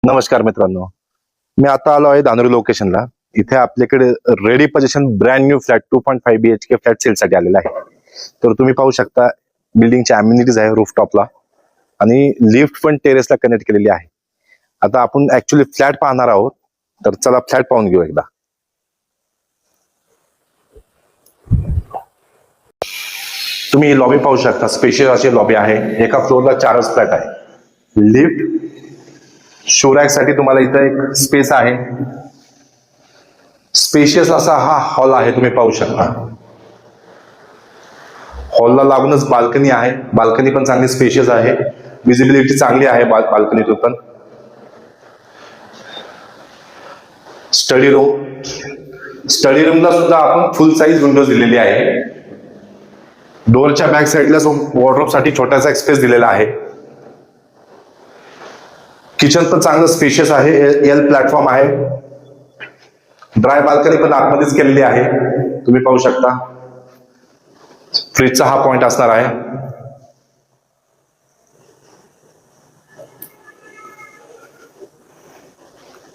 नमस्कार मित्रांनो, मी आता आलो आहे धानोरी लोकेशनला. इथे आपल्याकडे ready position brand new flat 2.5 BHK flat सेलसाठी आलेला आहे. तर तुम्ही पाहू शकता बिल्डिंगच्या अम्युनिटीज आहे रूफटॉपला आणि लिफ्ट पण टेरेसला कनेक्ट केलेली आहे. आता आपण ऍक्च्युली फ्लॅट पाहणार आहोत, तर चला फ्लॅट पाहून घेऊ एकदा. तुम्ही ही लॉबी पाहू शकता, स्पेशियस अशी लॉबी आहे. एका फ्लोअरला 4च फ्लॅट आहे. लिफ्ट शोरॅक साठी तुम्हाला इथं एक स्पेस आहे. स्पेशियस असा हा हॉल आहे, तुम्ही पाहू शकता. हॉलला लागूनच बाल्कनी आहे. बाल्कनी पण चांगली स्पेशियस आहे. विजिबिलिटी चांगली आहे बाल्कनीतून पण. स्टडी रूमला सुद्धा आपण फुल साईज विंडोज दिलेली आहे. डोअरच्या बॅक साईडला वॉर्डरोब साठी छोटासा एक स्पेस दिलेला आहे. किचन पण चांगलं स्पेशियस आहे. एल प्लॅटफॉर्म आहे. ड्राय बाल्कनी पण आतमध्येच केलेली आहे, तुम्ही पाहू शकता. फ्रीजचा हा पॉइंट असणार आहे.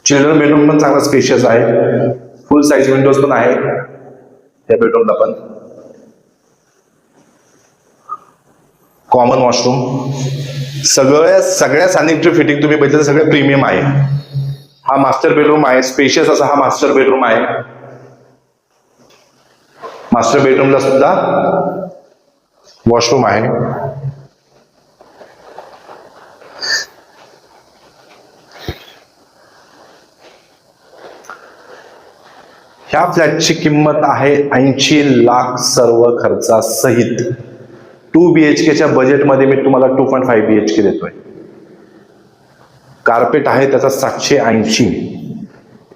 चिल्ड्रन बेडरूम पण चांगला स्पेशियस आहे. फुल साईज विंडोज पण आहे या बेडरूमला पण. Common washroom. सगळ्या सॅनिटरी फिटिंग तुम्ही बघितलं सगळे प्रीमियम आहे. हा मास्टर बेडरूम आहे. स्पेशियस असा हा मास्टर बेडरूम आहे. मास्टर बेडरूमला सुद्धा वॉशरूम आहे. ह्या फ्लॅटची किंमत आहे 80 लाख सर्व खर्चासहित. 2 BHKच्या बजेटमध्ये मी तुम्हाला 2.5 BHK देतोय. कार्पेट आहे त्याचा 780.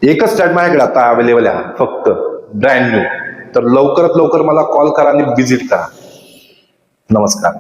एकच फ्लॅट माझ्याकडे आता अवेलेबल आहे, फक्त ब्रँड न्यू. तर लवकरात लवकर मला कॉल करा आणि व्हिजिट करा. नमस्कार.